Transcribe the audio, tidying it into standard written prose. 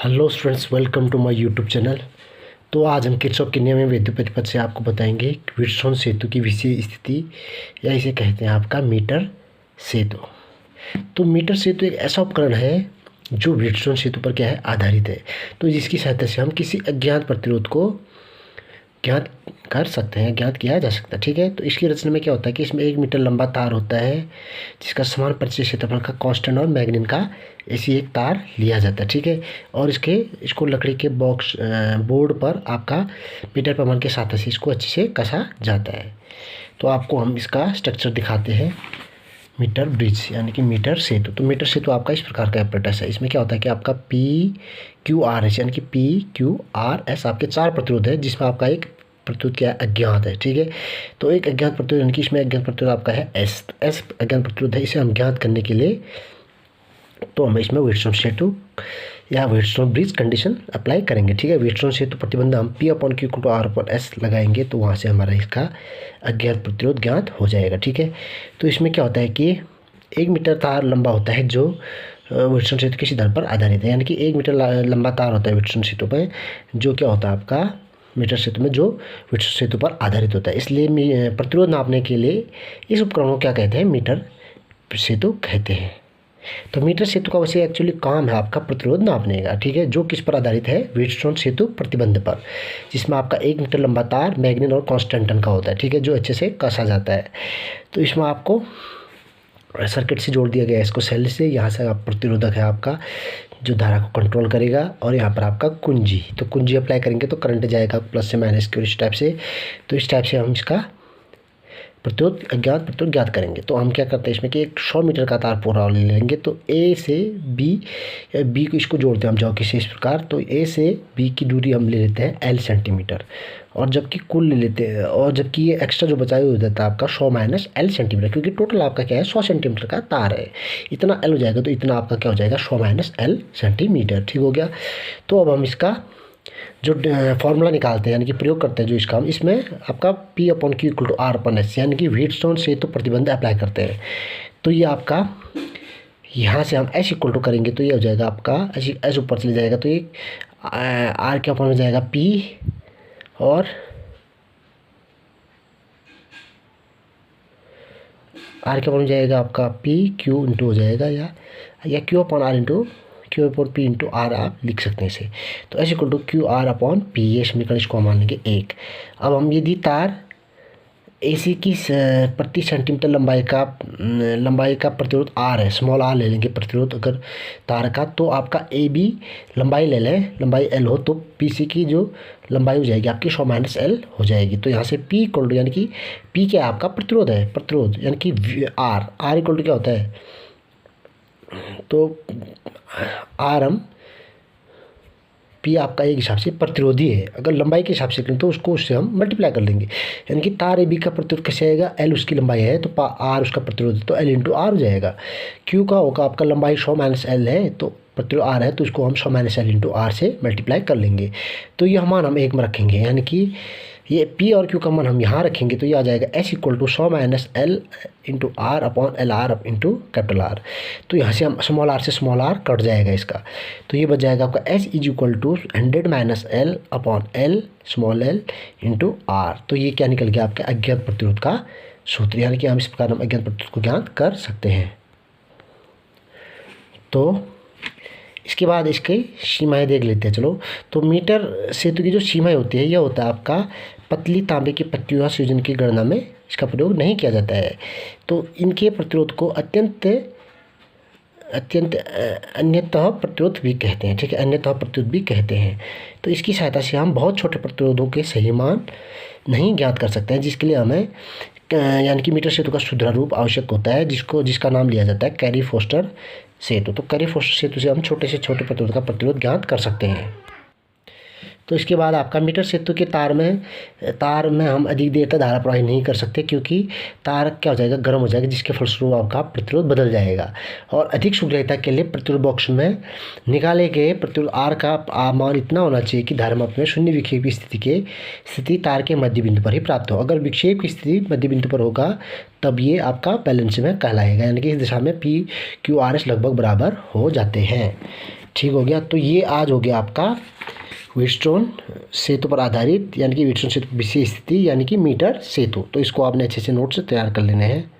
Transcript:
Hello students, welcome to my YouTube channel. तो आज हम किरचॉफ के नियम विद्युत पथ से आपको बताएंगे कि व्हीटस्टोन सेतु की विशेष स्थिति, या इसे कहते हैं आपका मीटर सेतु। तो मीटर सेतु एक ऐसा उपकरण है जो व्हीटस्टोन सेतु पर क्या है, आधारित है। तो जिसकी सहायता से हम किसी अज्ञात प्रतिरोध को ज्ञात कर सकते हैं, ज्ञात किया जा सकता है। ठीक है, तो इसकी रचना में क्या होता है कि इसमें 1 मीटर लंबा तार होता है जिसका समान प्रतिशत क्षेत्रफल का कांस्टेंट और मैग्नीन का ऐसी एक तार लिया जाता है। ठीक है, और इसको लकड़ी के बॉक्स बोर्ड पर आपका मीटर पैमाने के साथ से इसको अच्छे से कसा जाता है। तो आपको हम इसका स्ट्रक्चर दिखाते हैं। मीटर ब्रिज यानी कि मीटर सेतु। तो मीटर सेतु आपका इस प्रकार का एपरेटस है। इसमें क्या होता है कि आपका PQRS यानी कि PQRS आपके 4 प्रतिरोध है, जिसमें आपका एक प्रतिरोध क्या है, अज्ञात है। ठीक है, तो एक अज्ञात प्रतिरोध यानी कि इसमें अज्ञात प्रतिरोध आपका है S। तो S अज्ञात प्रतिरोध है, इसे हम ज्ञात करने के लिए तो हम इसमें व्हीटस्टोन सेतु या व्हीटस्टोन ब्रिज कंडीशन अप्लाई करेंगे। ठीक है, व्हीटस्टोन सेतु प्रतिबंध हम P/Q/R/S लगाएंगे, तो वहाँ से हमारा इसका अज्ञात प्रतिरोध ज्ञात हो जाएगा। ठीक है, तो इसमें क्या होता है कि 1 मीटर तार लंबा होता है जो व्हीटस्टोन सेतु के सिद्धांत पर आधारित है। यानी कि 1 मीटर लंबा तार होता है व्हीटस्टोन सेतु पर, जो क्या होता है आपका मीटर सेतु में, जो व्हीटस्टोन सेतु पर आधारित होता है। इसलिए प्रतिरोध नापने के लिए इस उपकरण को क्या कहते हैं, मीटर सेतु कहते हैं। तो मीटर सेतु का वैसे एक्चुअली काम है आपका प्रतिरोध नापने का। ठीक है, जो किस पर आधारित है, व्हीटस्टोन सेतु प्रतिबंध पर, जिसमें आपका 1 मीटर लंबा तार मैग्नीन और कांस्टेंटन का होता है। ठीक है, जो अच्छे से कसा जाता है। तो इसमें आपको सर्किट से जोड़ दिया गया है इसको सेल से। यहाँ से आप प्रतिरोधक है आपका जो धारा को कंट्रोल करेगा, और यहाँ पर आपका कुंजी, तो कुंजी अप्लाई करेंगे तो करंट जाएगा प्लस से माइनस की, इस टाइप से। तो इस टाइप से हम इसका प्रतिरोध अज्ञात प्रतिरोध ज्ञात करेंगे। तो हम क्या करते हैं इसमें कि एक 100 मीटर का तार पूरा ले लेंगे। तो A से B, या B को इसको जोड़ते हैं हम जॉकी से इस प्रकार। तो A से B की दूरी हम ले लेते हैं L सेंटीमीटर, और जबकि कुल ले लेते हैं, और जबकि ये एक्स्ट्रा जो बचा हुआ जाता है आपका 100 माइनस L सेंटीमीटर, क्योंकि टोटल आपका क्या है 100 सेंटीमीटर का तार है। इतना L हो जाएगा, तो इतना आपका क्या हो जाएगा 100 माइनस L सेंटीमीटर। ठीक हो गया। तो अब हम इसका जो फॉर्मूला निकालते हैं यानी कि प्रयोग करते हैं जो इसका, हम इसमें आपका P/Q/R/S यानी कि व्हीटस्टोन सेतु प्रतिबंध अप्लाई करते हैं। तो ये आपका यहाँ से हम S = करेंगे तो ये हो जाएगा आपका S ऊपर चले जाएगा, तो ये R के फॉर्म में जाएगा P, और R के फॉर्म में जाएगा आपका PQ इंटू हो जाएगा, या Q/R आप लिख सकते हैं इसे। तो S = QR/P, ये समीकरण इसको हम मान लेंगे 1। अब हम यदि तार AC की प्रति सेंटीमीटर लंबाई का प्रतिरोध R है, स्मॉल r ले लेंगे प्रतिरोध अगर तार का, तो आपका AB लंबाई ले लें, लंबाई L हो, तो PC की जो लंबाई हो जाएगी आपकी 100 माइनस L हो जाएगी। तो यहाँ से P = यानी कि P क्या आपका प्रतिरोध है, प्रतिरोध यानी कि R क्या होता है, तो R हम P आपका एक हिसाब से प्रतिरोधी है। अगर लंबाई के हिसाब से करें तो उससे हम मल्टीप्लाई कर लेंगे, यानी कि तार AB का प्रतिरोध कैसे आएगा, L उसकी लंबाई है तो R उसका प्रतिरोध है, तो L × R हो जाएगा। Q का होगा आपका लंबाई 100 माइनस L है, तो प्रतिरोध R है, तो इसको हम 100 माइनस L × R से मल्टीप्लाई कर लेंगे। तो ये मान हम 1 में रखेंगे, यानी कि ये P और Q का मान हम यहाँ रखेंगे, तो ये आ जाएगा S = 100 minus L × R/LR × R। तो यहाँ से हम स्मॉल r से स्मॉल r कट जाएगा इसका, तो ये बच जाएगा आपका S = 100 minus L/L small l × R। तो ये क्या निकल गया आपके अज्ञात प्रतिरोध का सूत्र, यानी कि हम इस प्रकार हम अज्ञात प्रतिरोध को ज्ञात कर सकते हैं। तो इसके बाद इसकी सीमाएं देख लेते हैं। चलो, तो मीटर सेतु की जो सीमाएं होती है, यह होता है आपका पतली तांबे की पट्टियों संयोजन की गणना में इसका प्रयोग नहीं किया जाता है। तो इनके प्रतिरोध को अत्यंत अन्यतः प्रतिरोध भी कहते हैं। ठीक है, अन्यतः प्रतिरोध भी कहते हैं। तो इसकी सहायता से हम बहुत छोटे प्रतिरोधों के सही मान नहीं ज्ञात कर सकते हैं, जिसके लिए हमें यानी कि मीटर सेतु का शुद्ध रूप आवश्यक होता है, जिसका नाम लिया जाता है कैरी-फोस्टर सेतु। तो कैरी-फोस्टर सेतु से हम छोटे से छोटे प्रतिरोध का प्रतिरोध ज्ञात कर सकते हैं। तो इसके बाद आपका मीटर सेतु के तार में हम अधिक देर तक धारा प्रवाहित नहीं कर सकते, क्योंकि तार क्या हो जाएगा, गर्म हो जाएगा, जिसके फलस्वरूप आपका प्रतिरोध बदल जाएगा। और अधिक शीघ्रता के लिए प्रतिरोध बॉक्स में निकाले गए प्रतिरोध R का मान इतना होना चाहिए कि धारा में शून्य विक्षेप की स्थिति तार के मध्य बिंदु पर ही प्राप्त हो। अगर विक्षेप की स्थिति मध्य बिंदु पर होगा तब ये आपका बैलेंस में कहलाएगा, यानी कि इस दिशा में PQRS लगभग बराबर हो जाते हैं। ठीक हो गया। तो ये आज हो गया आपका व्हीटस्टोन सेतु पर आधारित, यानी कि व्हीटस्टोन सेतु विषय स्थिति यानी कि मीटर सेतु। तो इसको आपने अच्छे से नोट से तैयार कर लेने हैं।